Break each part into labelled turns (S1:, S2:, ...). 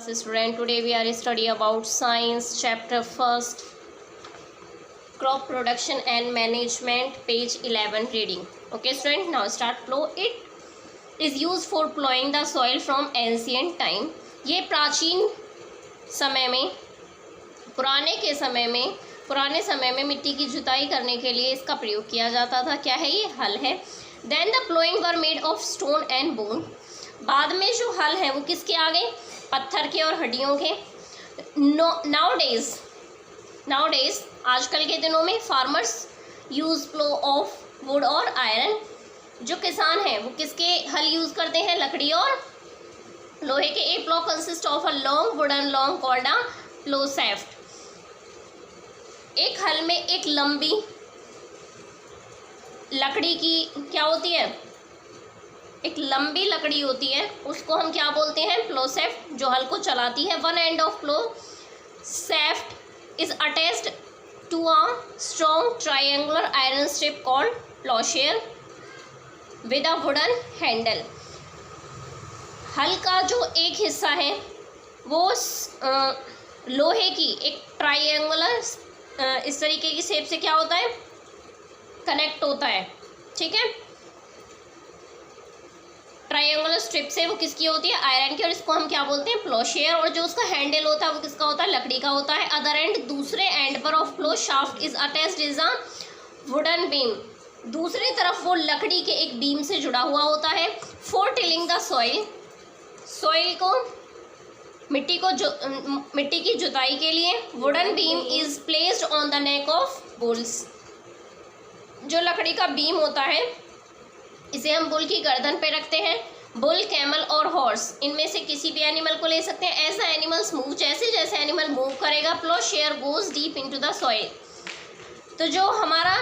S1: class student. Today we are study about science chapter first, crop production and management, page 11 reading. Okay student, now start. Plow. It is used for plowing the soil from ancient time. ये प्राचीन समय में, पुराने समय में मिट्टी की जुताई करने के लिए इसका प्रयोग किया जाता था. क्या है ये? हल है. Then the ploughing were made of stone and bone. बाद में जो हल है वो किसके आ गए? पत्थर के और हड्डियों के. नाउडेज आजकल के दिनों में farmers use plough of wood और आयरन. जो किसान हैं वो किसके हल यूज करते हैं? लकड़ी और लोहे के. A plough consist of a long wooden long called a plough shaft. एक हल में एक लंबी लकड़ी की क्या होती है? एक लंबी लकड़ी होती है, उसको हम क्या बोलते हैं? प्लो सैफ्ट, जो हल को चलाती है. One end of plough shaft is attached to a strong triangular iron strip called ploughshare with a wooden handle. हल का जो एक हिस्सा है वो लोहे की एक ट्रायंगुलर इस तरीके की शेप से क्या होता है? कनेक्ट होता है. ठीक है, ट्रायंगुलर स्ट्रिप से वो किसकी होती है? आयरन की. और इसको हम क्या बोलते हैं? प्लोशेयर. और जो उसका हैंडल होता है वो किसका होता है? लकड़ी का होता है. अदर एंड, दूसरे एंड पर of plough shaft is attached is a wooden beam. दूसरी तरफ वो लकड़ी के एक बीम से जुड़ा हुआ होता है. For tilling the soil, soil को मिट्टी की जुताई के लिए wooden beam is placed on the neck of bulls. जो लकड़ी का बीम होता है इसे हम बुल की गर्दन पे रखते हैं. बुल, कैमल और हॉर्स, इनमें से किसी भी एनिमल को ले सकते हैं. ऐसा एनिमल्स मूव, जैसे जैसे एनिमल मूव करेगा ploughshare goes deep into the soil. तो जो हमारा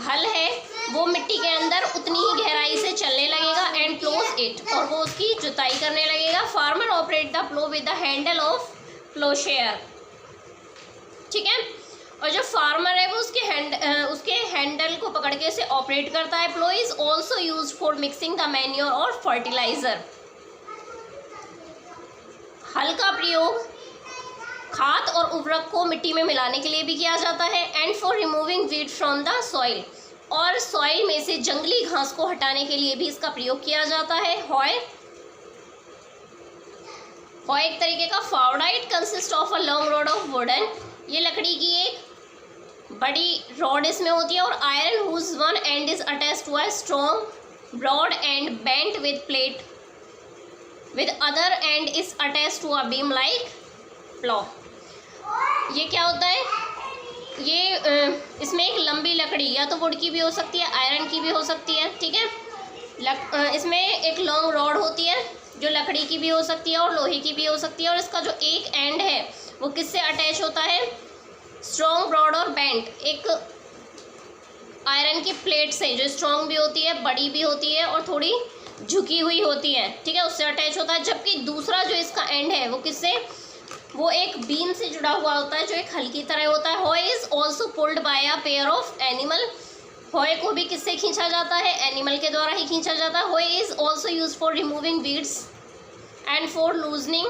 S1: हल है वो मिट्टी के अंदर उतनी ही गहराई से चलने लगेगा. एंड प्लोज इट, और वो उसकी जुताई करने लगेगा. Farmer operate the plough with the handle of ploughshare. ठीक है, और जो फार्मर है वो उसके हैंडल को पकड़ के उसे ऑपरेट करता है. Plough is also use for mixing the manure और फर्टिलाइजर. हल का प्रयोग खाद और उर्वरक को मिट्टी में मिलाने के लिए भी किया जाता है. And for removing weed from the soil, और सॉइल में से जंगली घास को हटाने के लिए भी इसका प्रयोग किया जाता है. हॉय एक तरीके का फावड़ा. It consist of a long rod of wooden. ये लकड़ी की एक बड़ी रॉड इसमें होती है. और iron whose one end is attached to a strong broad and bent with plate with other end is attached to a beam like plough. ये क्या होता है? ये इसमें एक लंबी लकड़ी, या तो वुड की भी हो सकती है, आयरन की भी हो सकती है. ठीक है, इसमें एक लॉन्ग रॉड होती है जो लकड़ी की भी हो सकती है और लोहे की भी हो सकती है. और इसका जो एक एंड है वो किससे अटैच होता है? स्ट्रॉन्ग, ब्रॉड और बेंट, एक आयरन की प्लेट से, जो स्ट्रॉन्ग भी होती है, बड़ी भी होती है और थोड़ी झुकी हुई होती है. ठीक है, उससे अटैच होता है. जबकि दूसरा जो इसका एंड है वो किससे? वो एक बीम से जुड़ा हुआ होता है जो एक हल की तरह होता है. Hoe is also pulled by a pair of animal. Hoe को भी किससे खींचा जाता है? एनिमल के द्वारा ही खींचा जाता है. Hoe is also use for removing weeds and for loosening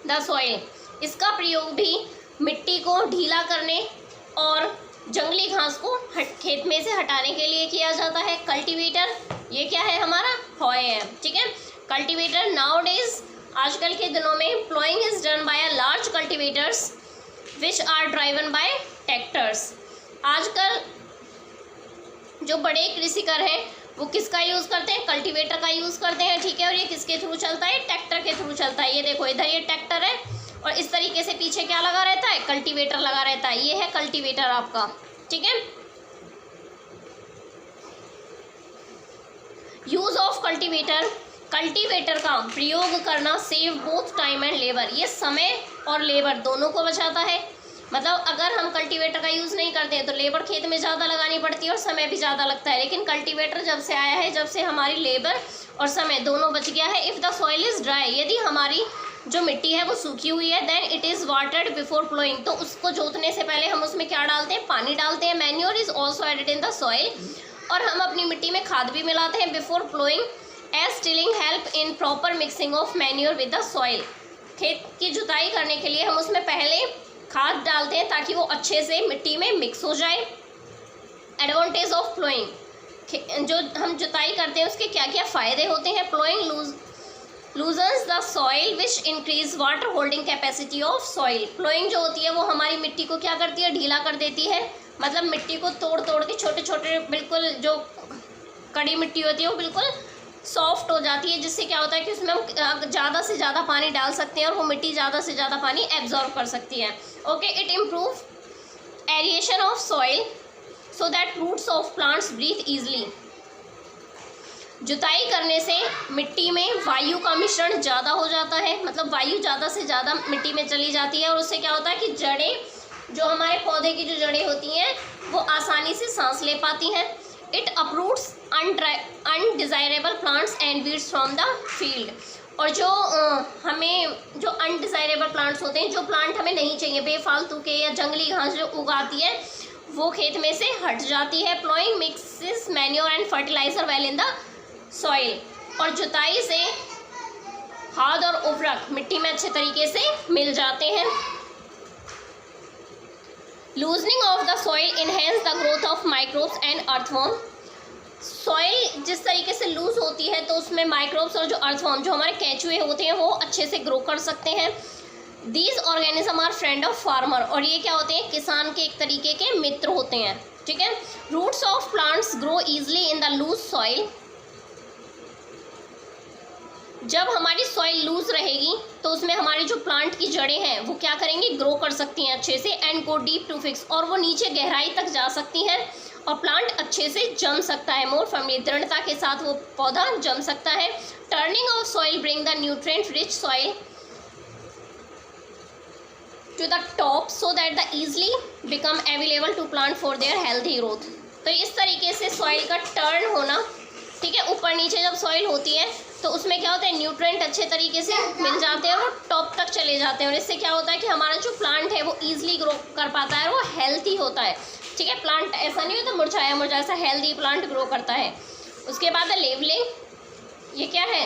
S1: the soil. इसका प्रयोग भी मिट्टी को ढीला करने और जंगली घास को खेत में से हटाने के लिए किया जाता है. कल्टीवेटर, ये क्या है? हमारा हॉय है. ठीक है, कल्टीवेटर. नाउडेज, आजकल के दिनों में ploughing is done by a large cultivators which are driven by tractors. आजकल जो बड़े कृषिकर हैं वो किसका यूज़ करते हैं? कल्टीवेटर का यूज़ करते हैं. ठीक है, और ये किसके थ्रू चलता है? ट्रैक्टर के थ्रू चलता है. ये देखो, इधर ये ट्रैक्टर है और इस तरीके से पीछे क्या लगा रहता है? कल्टीवेटर लगा रहता है. ये है कल्टीवेटर आपका. ठीक है, यूज ऑफ कल्टीवेटर, कल्टीवेटर का प्रयोग करना save both time and labour. ये समय और लेबर दोनों को बचाता है. मतलब अगर हम कल्टीवेटर का यूज़ नहीं करते हैं तो लेबर खेत में ज़्यादा लगानी पड़ती है और समय भी ज़्यादा लगता है. लेकिन कल्टीवेटर जब से आया है, जब से हमारी लेबर और समय दोनों बच गया है. If the soil is dry, यदि हमारी जो मिट्टी है वो सूखी हुई है, then it is watered before ploughing, तो उसको जोतने से पहले हम उसमें क्या डालते हैं? पानी डालते हैं. Manure is also added in the soil, और हम अपनी मिट्टी में खाद भी मिलाते हैं before ploughing. As tilling help in proper mixing of manure with the soil. खेत की जुताई करने के लिए हम उसमें पहले खाद डालते हैं ताकि वो अच्छे से मिट्टी में मिक्स हो जाए। एडवांटेज ऑफ प्लोइंग, जो हम जुताई करते हैं उसके क्या क्या फ़ायदे होते हैं। Ploughing loosens the soil which increase water holding capacity of soil. Ploughing जो होती है वो हमारी मिट्टी को क्या करती है, ढीला कर देती है, मतलब मिट्टी को तोड़ तोड़ के छोटे छोटे बिल्कुल जो कड़ी मिट्टी होती है वो बिल्कुल सॉफ्ट हो जाती है, जिससे क्या होता है कि उसमें हम ज़्यादा से ज़्यादा पानी डाल सकते हैं और वो मिट्टी ज़्यादा से ज़्यादा पानी एब्जॉर्ब कर सकती है। Okay, it improve aeration of soil so that roots of plants breathe easily. जुताई करने से मिट्टी में वायु का मिश्रण ज़्यादा हो जाता है, मतलब वायु ज़्यादा से ज़्यादा मिट्टी में चली जाती है और उससे क्या होता है कि जड़ें, जो हमारे पौधे की जो जड़ें होती हैं वो आसानी से सांस ले पाती हैं। It uproots undesirable plants and weeds from the field. और जो हमें जो अनडिज़ायरेबल प्लांट्स होते हैं, जो प्लांट हमें नहीं चाहिए, बेफालतू के या जंगली घास जो उगाती है वो खेत में से हट जाती है। Ploughing mixes manure and fertiliser well in the soil. और जुताई से खाद और उर्वरक मिट्टी में अच्छे तरीके से मिल जाते हैं। Loosening of the soil enhance the growth of microbes and earthworm. Soil जिस तरीके से लूज होती है तो उसमें माइक्रोब्स और जो अर्थवॉर्म, जो हमारे केंचुए होते हैं, वो अच्छे से ग्रो कर सकते हैं। These organism are friend of farmer. और ये क्या होते हैं, किसान के एक तरीके के मित्र होते हैं, ठीक है। Roots of plants grow easily in the loose soil. जब हमारी सॉइल लूज रहेगी तो उसमें हमारी जो प्लांट की जड़ें हैं वो क्या करेंगी, ग्रो कर सकती हैं अच्छे से। And go deep to fix, और वो नीचे गहराई तक जा सकती हैं और प्लांट अच्छे से जम सकता है। मोर फर्मली, दृढ़ता के साथ वो पौधा जम सकता है। Turning of soil bring the nutrient rich soil to the top so that the easily become available to plant for their healthy growth. तो इस तरीके से सॉइल का टर्न होना, ठीक है, ऊपर नीचे जब सॉइल होती है तो उसमें क्या होता है, न्यूट्रिएंट अच्छे तरीके से मिल जाते हैं और वो टॉप तक चले जाते हैं। और इससे क्या होता है कि हमारा जो प्लांट है वो ईजिली ग्रो कर पाता है, वो हेल्थी होता है, ठीक है। प्लांट ऐसा नहीं होता मुरझाया मुरझाया, ऐसा हेल्दी प्लांट ग्रो करता है। उसके बाद लेवलिंग, ये क्या है,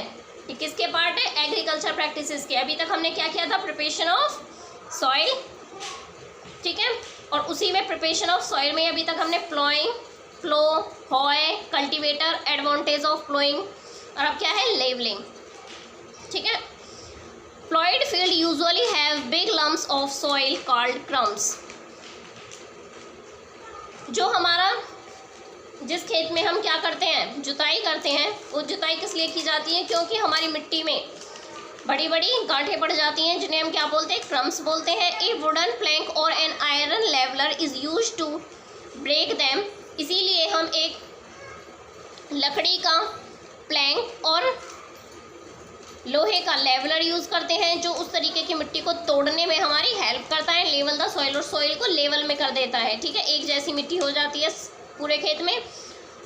S1: ये किसके पार्ट है, एग्रीकल्चर प्रैक्टिसेस के। अभी तक हमने क्या किया था, प्रिपरेशन ऑफ सॉइल, ठीक है। और उसी में प्रिपरेशन ऑफ सॉइल में अभी तक हमने ploughing, plough, hoe, cultivator, advantage of ploughing, और अब क्या है, लेवलिंग, ठीक है। Ploughed field usually have big lumps of soil called crumbs. जो हमारा, जिस खेत में हम क्या करते हैं, जुताई करते हैं, वो जुताई किस लिए की जाती है, क्योंकि हमारी मिट्टी में बड़ी बड़ी गांठें पड़ जाती हैं जिन्हें हम क्या बोलते हैं, क्रम्स बोलते हैं। ए वुडन प्लैंक और an iron leveller is used to break them. इसीलिए हम एक लकड़ी का प्लैंक और लोहे का लेवलर यूज़ करते हैं, जो उस तरीके की मिट्टी को तोड़ने में हमारी हेल्प करता है। लेवल द सॉइल, और सॉइल को लेवल में कर देता है, ठीक है, एक जैसी मिट्टी हो जाती है पूरे खेत में।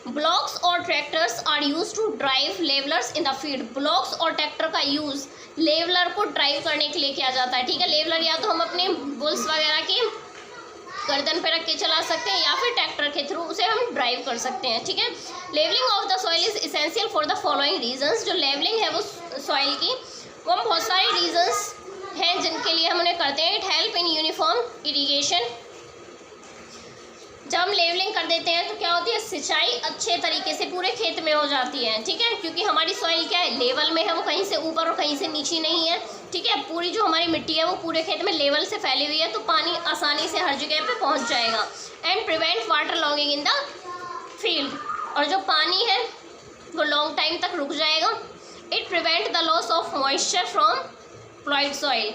S1: ब्लॉक्स और tractors are use to drive levellers in the field. Blocks और ट्रैक्टर का यूज़ लेवलर को ड्राइव करने के लिए किया जाता है, ठीक है। लेवलर या तो हम अपने बुल्स वगैरह की गर्दन पे रख के चला सकते हैं या फिर ट्रैक्टर के थ्रू उसे हम ड्राइव कर सकते हैं, ठीक है। Levelling of the soil is essential for the following reasons. जो लेवलिंग है वो सॉइल की, वो हम बहुत सारे रीजंस हैं जिनके लिए हम उन्हें करते हैं। It help in uniform irrigation. जब हम लेवलिंग कर देते हैं तो क्या होती है, सिंचाई अच्छे तरीके से पूरे खेत में हो जाती है, ठीक है, क्योंकि हमारी सॉइल क्या है, लेवल में है, वो कहीं से ऊपर और कहीं से नीचे नहीं है, ठीक है। पूरी जो हमारी मिट्टी है वो पूरे खेत में लेवल से फैली हुई है, तो पानी आसानी से हर जगह पे पहुंच जाएगा। And prevent water logging in the field, और जो पानी है वो लॉन्ग टाइम तक रुक जाएगा। It prevent the loss of moisture from ploughed soil.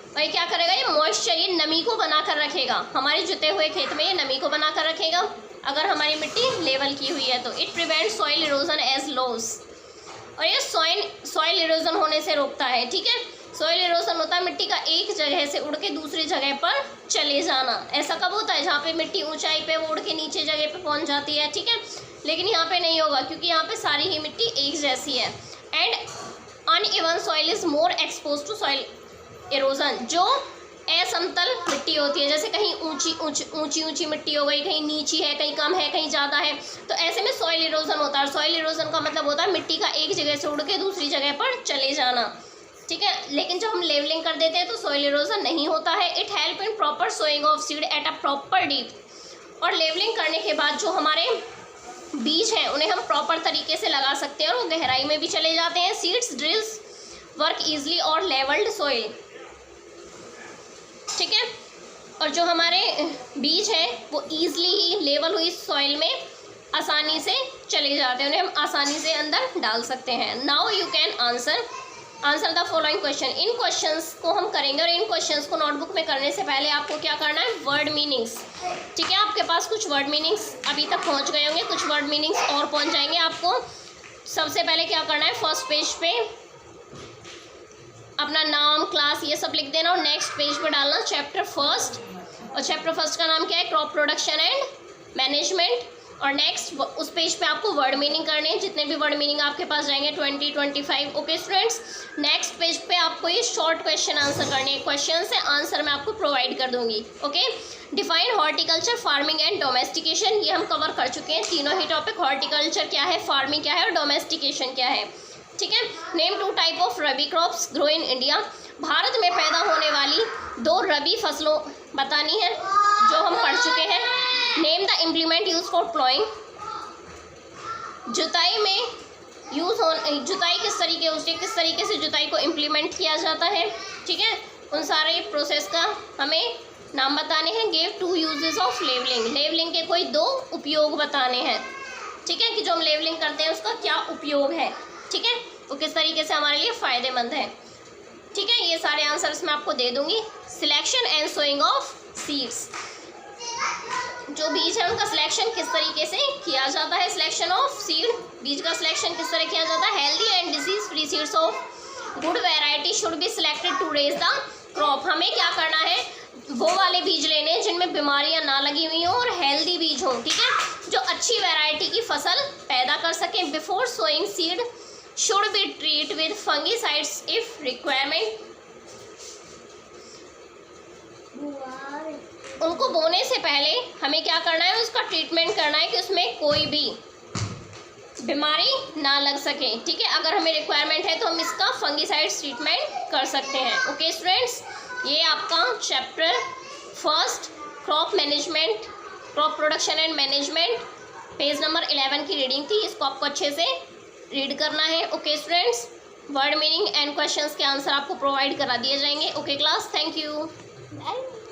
S1: और ये क्या करेगा, ये मॉइस्चर, ये नमी को बना कर रखेगा, हमारे जुते हुए खेत में ये नमी को बना कर रखेगा अगर हमारी मिट्टी लेवल की हुई है तो। It prevent soil erosion as loss, और ये सॉइल इरोजन होने से रोकता है, ठीक है। सॉइल इरोजन होता है मिट्टी का एक जगह से उड़ के दूसरी जगह पर चले जाना। ऐसा कब होता है, जहाँ पे मिट्टी ऊंचाई पे वो उड़ के नीचे जगह पे पहुँच जाती है, ठीक है। लेकिन यहाँ पे नहीं होगा क्योंकि यहाँ पे सारी ही मिट्टी एक जैसी है। And uneven soil is more expose to soil erosion. जो असमतल मिट्टी होती है, जैसे कहीं ऊंची मिट्टी हो गई, कहीं नीची है, कहीं कम है, कहीं ज़्यादा है, तो ऐसे में सॉइल इरोजन होता है। सॉइल इरोजन का मतलब होता है मिट्टी का एक जगह से उड़ के दूसरी जगह पर चले जाना, ठीक है। लेकिन जब हम लेवलिंग कर देते हैं तो सॉइल इरोजन नहीं होता है। It help in proper sowing of seed at a proper deep. और लेवलिंग करने के बाद जो हमारे बीज हैं उन्हें हम प्रॉपर तरीके से लगा सकते हैं और वो गहराई में भी चले जाते हैं। सीड्स ड्रिल्स वर्क ईजिली और लेवल्ड सॉइल, ठीक है। और जो हमारे बीज हैं वो ईजिली ही लेवल हुई सॉइल में आसानी से चले जाते हैं, उन्हें हम आसानी से अंदर डाल सकते हैं। Now you can answer the following question. In questions को हम करेंगे और इन क्वेश्चंस को नोटबुक में करने से पहले आपको क्या करना है, वर्ड मीनिंग्स, ठीक है। आपके पास कुछ वर्ड मीनिंग्स अभी तक पहुंच गए होंगे, कुछ वर्ड मीनिंग्स और पहुंच जाएंगे। आपको सबसे पहले क्या करना है, फर्स्ट पेज पे अपना नाम, क्लास, ये सब लिख देना और नेक्स्ट पेज पे डालना चैप्टर फर्स्ट। और चैप्टर फर्स्ट का नाम क्या है, क्रॉप प्रोडक्शन एंड मैनेजमेंट। और नेक्स्ट उस पेज पे आपको वर्ड मीनिंग करने हैं, जितने भी वर्ड मीनिंग आपके पास जाएंगे 20, 25। ओके स्टूडेंट्स, नेक्स्ट पेज पे आपको ये शॉर्ट क्वेश्चन आंसर करने हैं। क्वेश्चन से आंसर मैं आपको प्रोवाइड कर दूंगी। Okay, define horticulture, farming and domestication, ये हम कवर कर चुके हैं तीनों ही टॉपिक। हॉर्टिकल्चर क्या है, फार्मिंग क्या है और डोमेस्टिकेशन क्या है, ठीक है। Name 2 type of rabi crops grow in India, Bharat में पैदा होने वाली 2 रबी फसलों बतानी है जो हम पढ़ चुके हैं। Name the implement use for ploughing, जुताई में जुताई किस तरीके से जुताई को इम्प्लीमेंट किया जाता है, ठीक है। उन सारे प्रोसेस का हमें नाम बताने हैं। Give 2 uses of levelling, levelling के कोई 2 उपयोग बताने हैं, ठीक है, कि जो हम लेवलिंग करते हैं उसका क्या उपयोग है, ठीक है, वो किस तरीके से हमारे लिए फ़ायदेमंद है, ठीक है। ये सारे आंसर्स मैं आपको दे दूंगी। Selection and sowing of seeds, जो बीज है उनका सिलेक्शन किस तरीके से किया जाता है। सिलेक्शन ऑफ सीड, बीज का सिलेक्शन किस तरह किया जाता है। Healthy and disease free seeds of good variety should be selected to raise the crop, हमें क्या करना है, वो वाले बीज लेने जिनमें बीमारियां ना लगी हुई हों और हेल्दी बीज हों, ठीक है, जो अच्छी वैरायटी की फसल पैदा कर सकें। Before sowing seed should be treated with fungicides if requirement, उनको बोने से पहले हमें क्या करना है, उसका ट्रीटमेंट करना है कि उसमें कोई भी बीमारी ना लग सके, ठीक है। अगर हमें रिक्वायरमेंट है तो हम इसका फंगिसाइड्स ट्रीटमेंट कर सकते हैं। ओके स्टूडेंट्स, ये आपका chapter first crop management, crop production and management, page number 11 की रीडिंग थी। इसको आपको अच्छे से रीड करना है। Okay students, word meaning and questions के आंसर आपको प्रोवाइड करा दिए जाएंगे। Okay class, thank you.